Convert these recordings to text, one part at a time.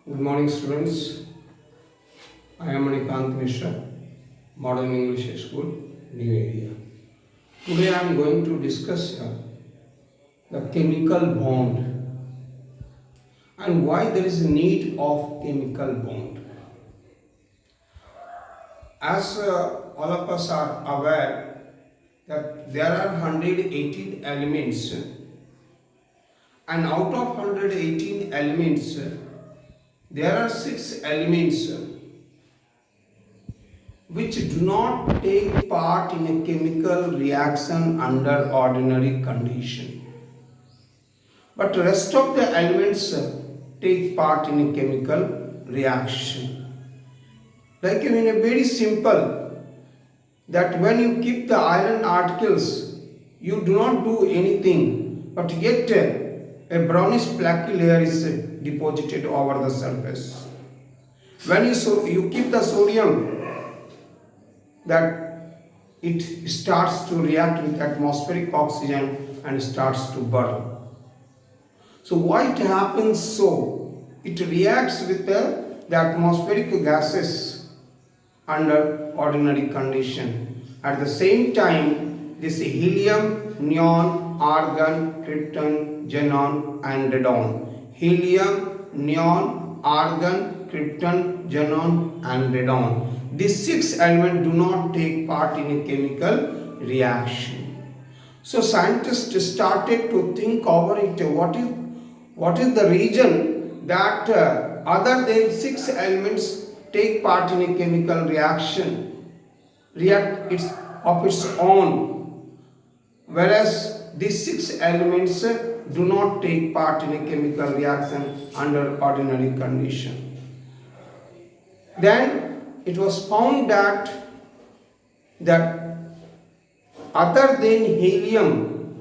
Good morning, students. I am Manikant Mishra, Modern English School, New Area. Today I am going to discuss the chemical bond and why there is a need of chemical bond. As all of us are aware that there are 118 elements, and out of 118 elements, there are 6 elements which do not take part in a chemical reaction under ordinary condition. But the rest of the elements take part in a chemical reaction. Like in a very simple, that when you keep the iron articles, you do not do anything, but yet a brownish plaque layer is deposited over the surface. When you keep the sodium, that it starts to react with atmospheric oxygen and starts to burn. So why it happens so? It reacts with the atmospheric gases under ordinary condition. At the same time, this helium, neon, argon, krypton, xenon and radon. Helium, neon, argon, krypton, xenon and radon. These 6 elements do not take part in a chemical reaction. So scientists started to think over it. What is the reason that other than 6 elements take part in a chemical reaction, react of its own, whereas these 6 elements do not take part in a chemical reaction under ordinary condition. Then it was found that other than helium,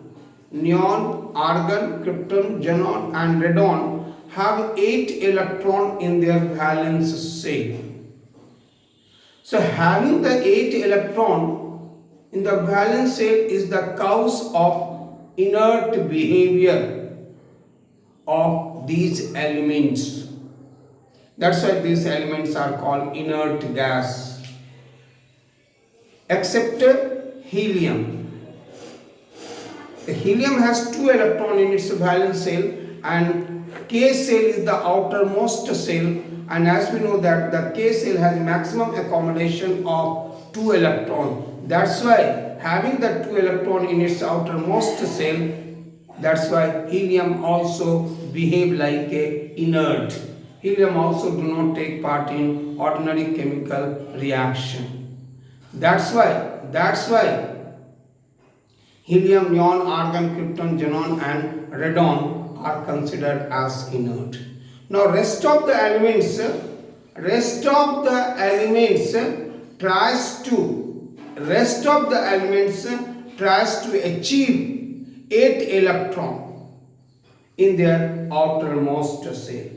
neon, argon, krypton, xenon and radon have 8 electrons in their valence shell. So having the 8 electron in the valence shell is the cause of inert behavior of these elements. That's why these elements are called inert gas. Except helium. The helium has 2 electrons in its valence shell, and K shell is the outermost shell, and as we know that the K shell has maximum accommodation of 2 electrons. That's why having the 2 electrons in its outermost shell, that's why helium also behave like a inert. Helium also do not take part in ordinary chemical reaction. That's why helium, neon, argon, krypton, xenon and radon are considered as inert. Now rest of the elements tries to achieve 8 electron in their outermost shell.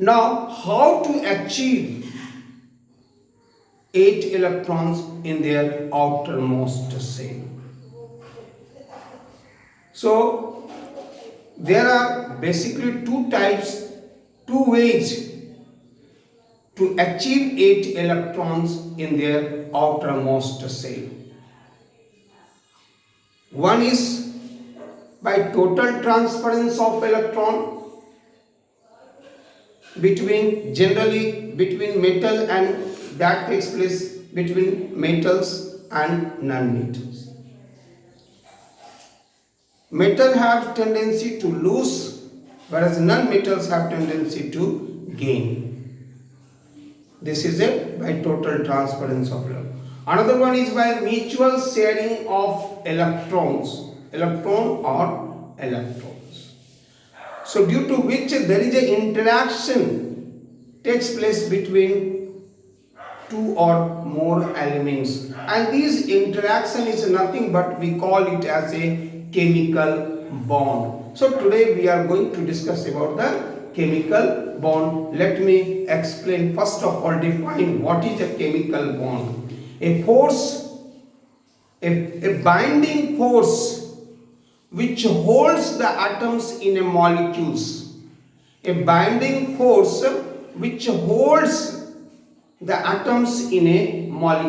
Now, how to achieve 8 electrons in their outermost shell? So, there are basically 2 ways to achieve 8 electrons in their outermost shell. One is by total transference of electron, generally between metal, and that takes place between metals and non-metals. Metal have tendency to lose, whereas non-metals have tendency to gain. This is it by total transference of electron. Another one is by mutual sharing of electrons, So due to which there is an interaction takes place between 2 or more elements, and this interaction is nothing but we call it as a chemical bond. So today we are going to discuss about the chemical bond. Let me explain first of all, define what is a chemical bond. A force, a binding force which holds the atoms in a molecules A binding force which holds the atoms in a molecule.